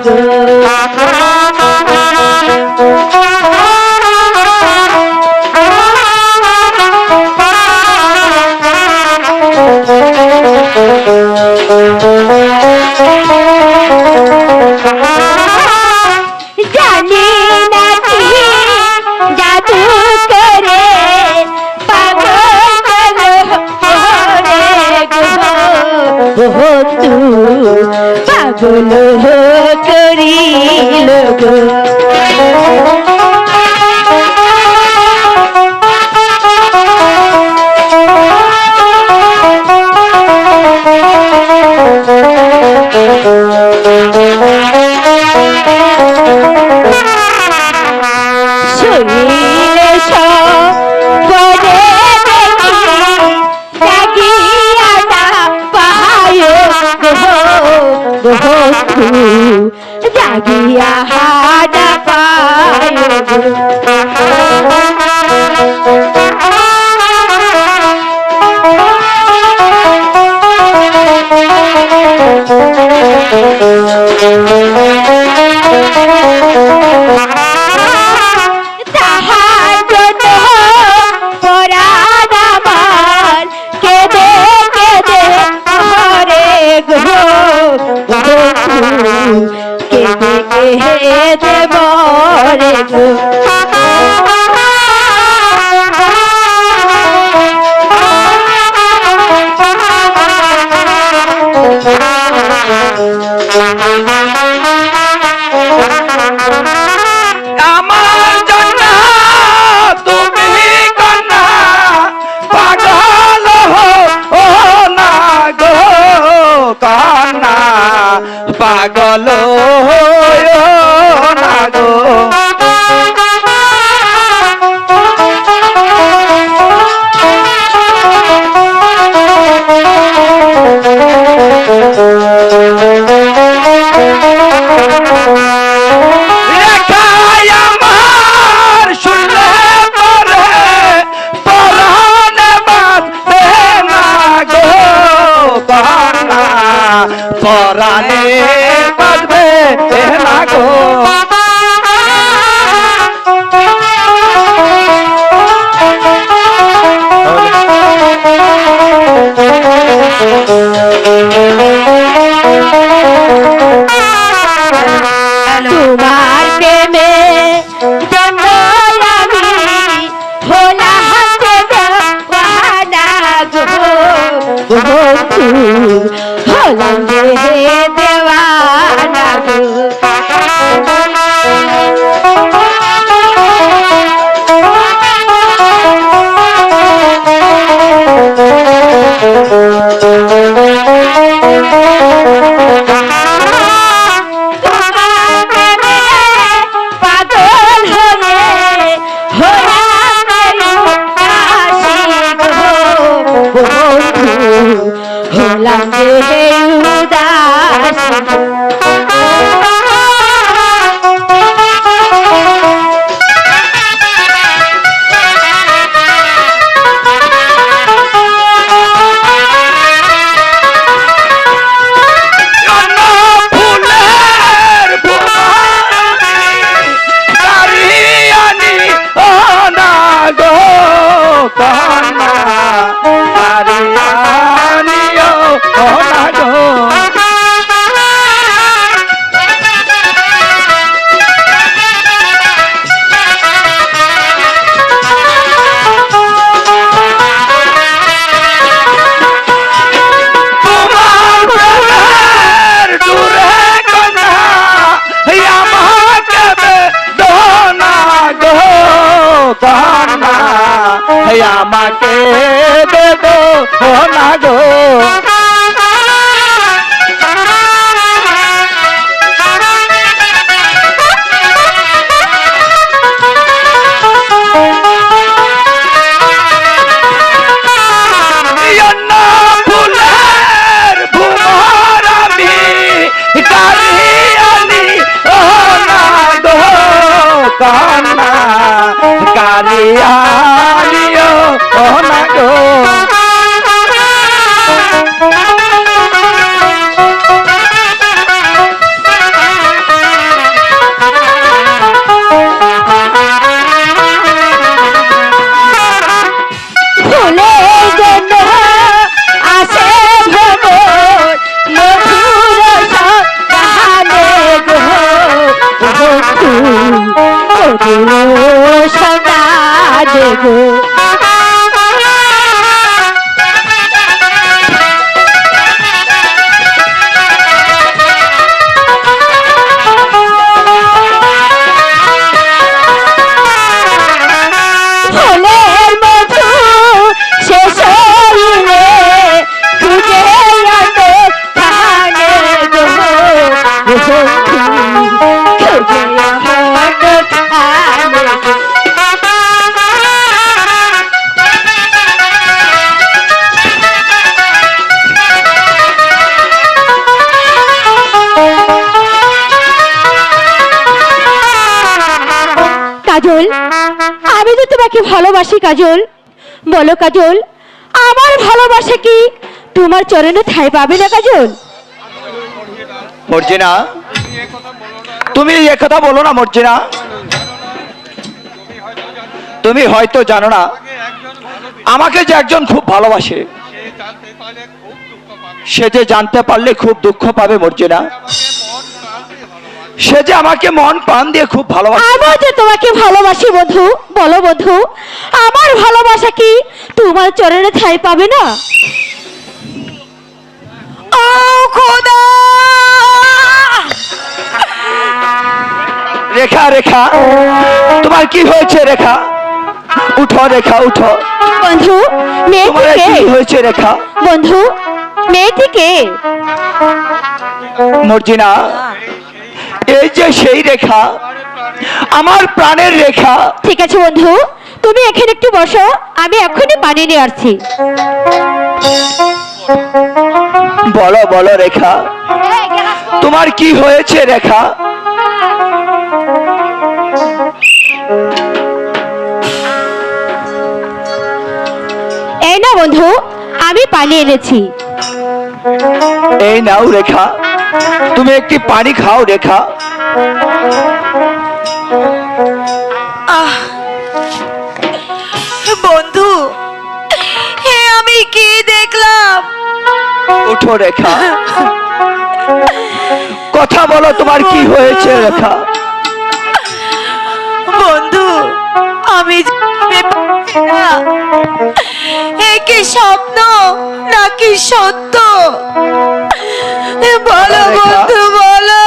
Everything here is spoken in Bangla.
গো জানি না কি জাদু করে পাগল হরে গো বন্ধু পাগল করিল গো শুনিলে সপনে দেখি জাগিয়া না পায় গো বন্ধু জাগিয়া না পায় গো তাহার জন্য পরাণ আমার কেঁদে কেঁদে হরে গো বন্ধু কেঁদে কেঁদে মরে গো আমার জন্য তুমি কন্যা পাগল ও না গো কন্যা পাগল না গো রেখায় আমার শুনলে পরে পরাণে বাঁধবে না গো কন্যা পরাণে বাঁধবে না গো তোমার প্রেমে জন্য আমি হলাম দেওয়ানা গো বন্ধু হলাম দেওয়ানা গো পাগল হয়ে হলাম যে উদাস আমাকে দেবো না গো ফুলের ভুমর আমি কারিয়ানি ও না গো কান্না কারিয়ানি ও না গো যদিও সোনা দেব ফুলের মধু শেষ হইলে খুঁজে আনো প্রাণে গো বন্ধু খুঁজে আমার প্রাণে গো। কাজল, আমি তো তোমাকে ভালোবাসি কাজল। বলো কাজল, আমার ভালোবাসা কি তোমার চরণে ঠাঁই পাবে না কাজল? মর্জিনা, তুমি একথা বলো না মর্জিনা। তুমি হয়তো জানো না আমাকে যে একজন খুব ভালোবাসে, সে যে জানতে পারলে খুব দুঃখ পাবে মর্জিনা। সে যে আমাকে মন প্রাণ দিয়ে খুব ভালোবাসে। আমি যে তোমাকে ভালোবাসি বন্ধু। বলো বন্ধু, আমার ভালোবাসা কি তোমার চরণে ঠাঁই পাবে না? ও খোদা! রেখা, রেখা, তোমার কি হয়েছে রেখা? উঠো রেখা, উঠো। বন্ধু, তোমার মেয়েটিকে কি হয়েছে রেখা? বন্ধু, মেয়েটিকে মর্জিনা, এই যে সেই রেখা, আমার প্রাণের রেখা। ঠিক আছে বন্ধু, তুমি এখানে একটু বসো, আমি এখনই পানি নিয়ে আসছি। বলো বলো রেখা, তোমার কি হয়েছে রেখা? এই না বন্ধু, আমি পানি এনেছি। এই নাও রেখা, তুমি একটি পানি খাও রেখা। বন্ধু, হে আমি কি দেখলাম? উঠো রেখা, কথা বলো, তোমার কি হয়েছে রেখা? বন্ধু, আমি পাচ্ছি না, এ কি স্বপ্ন নাকি সত্য? বলো রেখা। বন্ধু, বলো।